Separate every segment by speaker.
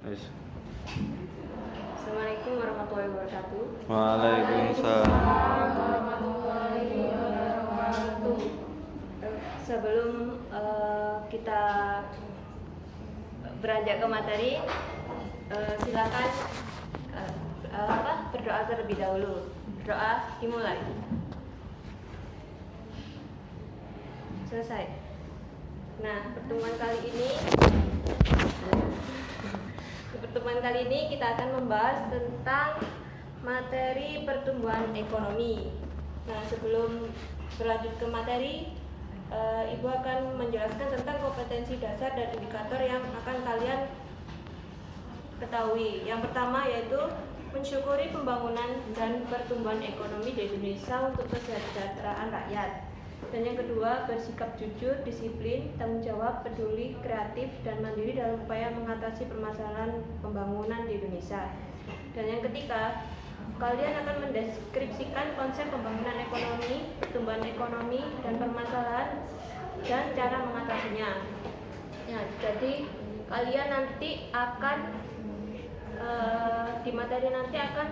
Speaker 1: Wis.
Speaker 2: Assalamualaikum warahmatullahi wabarakatuh.
Speaker 1: Waalaikumsalam.
Speaker 2: Sebelum kita beranjak ke materi, silakan berdoa terlebih dahulu. Doa dimulai. Selesai. Nah, pertemuan kali ini kita akan membahas tentang materi pertumbuhan ekonomi. Nah, sebelum berlanjut ke materi, Ibu akan menjelaskan tentang kompetensi dasar dan indikator yang akan kalian ketahui. Yang pertama yaitu mensyukuri pembangunan dan pertumbuhan ekonomi di Indonesia untuk kesejahteraan rakyat. Dan yang kedua, bersikap jujur, disiplin, tanggung jawab, peduli, kreatif, dan mandiri dalam upaya mengatasi permasalahan pembangunan di Indonesia. Dan yang ketiga, kalian akan mendeskripsikan konsep pembangunan ekonomi, pertumbuhan ekonomi, dan permasalahan dan cara mengatasinya. Ya, jadi kalian nanti akan di materi nanti akan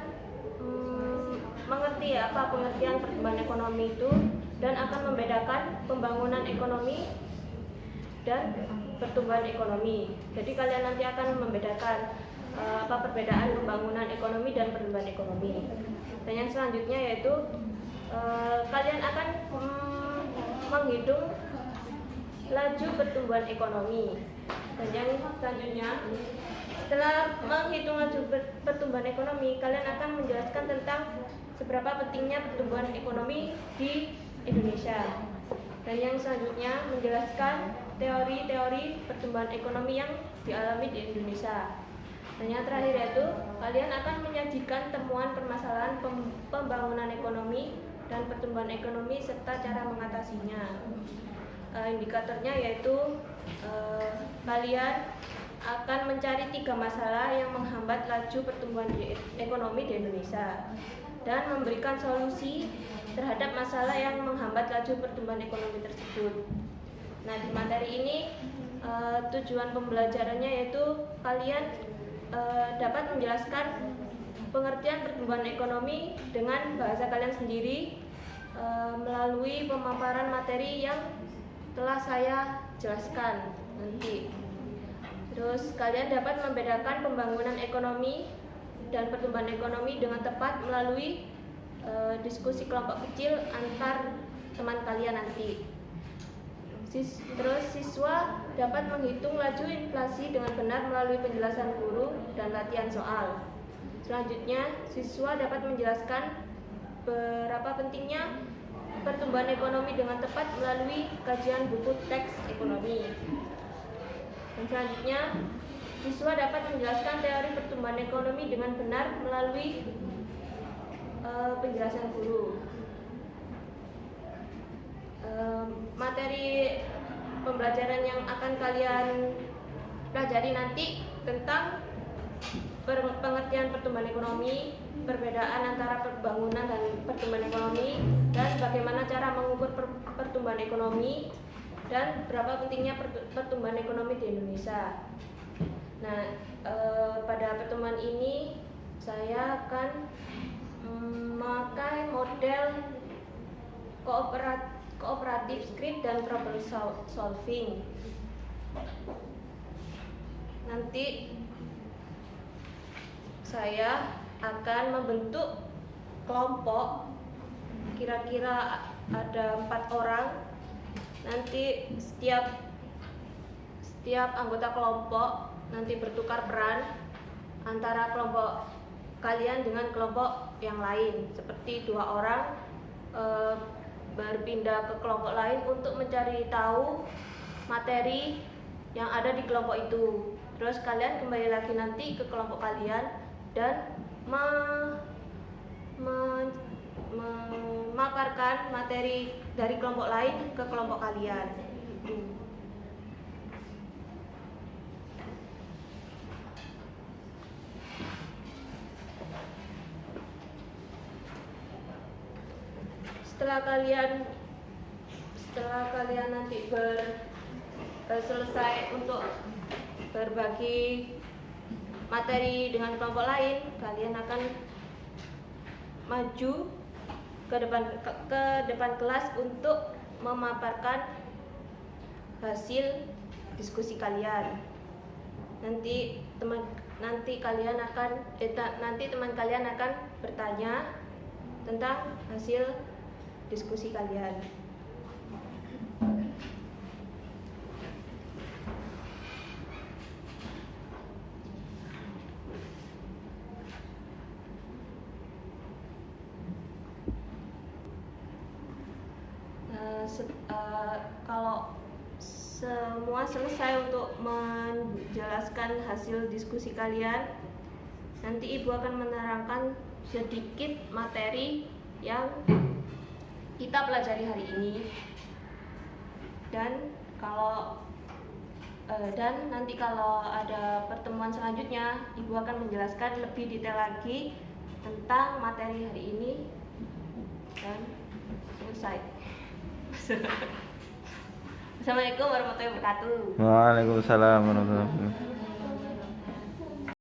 Speaker 2: mengerti apa pengertian pertumbuhan ekonomi itu dan akan membedakan pembangunan ekonomi dan pertumbuhan ekonomi. Jadi kalian nanti akan membedakan apa perbedaan pembangunan ekonomi dan pertumbuhan ekonomi. Dan yang selanjutnya yaitu kalian akan menghitung laju pertumbuhan ekonomi. Dan yang selanjutnya, setelah menghitung laju pertumbuhan ekonomi, kalian akan menjelaskan tentang seberapa pentingnya pertumbuhan ekonomi di Indonesia. Dan yang selanjutnya menjelaskan teori-teori pertumbuhan ekonomi yang dialami di Indonesia. Dan yang terakhir yaitu kalian akan menyajikan temuan permasalahan pembangunan ekonomi dan pertumbuhan ekonomi serta cara mengatasinya. Indikatornya yaitu kalian akan mencari 3 masalah yang menghambat laju pertumbuhan ekonomi di Indonesia dan memberikan solusi terhadap masalah yang menghambat laju pertumbuhan ekonomi tersebut. Nah, di materi ini tujuan pembelajarannya yaitu kalian dapat menjelaskan pengertian pertumbuhan ekonomi dengan bahasa kalian sendiri melalui pemaparan materi yang telah saya jelaskan nanti. Terus kalian dapat membedakan pembangunan ekonomi dan pertumbuhan ekonomi dengan tepat melalui diskusi kelompok kecil antar teman kalian nanti. Terus siswa dapat menghitung laju inflasi dengan benar melalui penjelasan guru dan latihan soal. Selanjutnya, siswa dapat menjelaskan berapa pentingnya pertumbuhan ekonomi dengan tepat melalui kajian buku teks ekonomi. Dan selanjutnya, siswa dapat menjelaskan teori pertumbuhan ekonomi dengan benar melalui penjelasan guru. Materi pembelajaran yang akan kalian pelajari nanti tentang pengertian pertumbuhan ekonomi, perbedaan antara pembangunan dan pertumbuhan ekonomi, dan bagaimana cara mengukur pertumbuhan ekonomi, dan berapa pentingnya pertumbuhan ekonomi di Indonesia. Nah, pada pertemuan ini saya akan memakai model kooperatif script dan problem solving. Nanti saya akan membentuk kelompok, kira-kira ada 4 orang. Nanti setiap anggota kelompok nanti bertukar peran antara kelompok kalian dengan kelompok yang lain. Seperti 2 orang berpindah ke kelompok lain untuk mencari tahu materi yang ada di kelompok itu. Terus kalian kembali lagi nanti ke kelompok kalian dan memaparkan materi dari kelompok lain ke kelompok kalian. Setelah kalian nanti selesai untuk berbagi materi dengan kelompok lain, kalian akan maju ke depan kelas untuk memaparkan hasil diskusi kalian. Nanti teman kalian akan bertanya tentang hasil diskusi kalian. Kalau semua selesai untuk menjelaskan hasil diskusi kalian, nanti Ibu akan menerangkan sedikit materi yang kita pelajari hari ini. Dan nanti kalau ada pertemuan selanjutnya, Ibu akan menjelaskan lebih detail lagi tentang materi hari ini. Dan selesai. Assalamualaikum warahmatullahi wabarakatuh.
Speaker 1: Waalaikumsalam warahmatullahi wabarakatuh.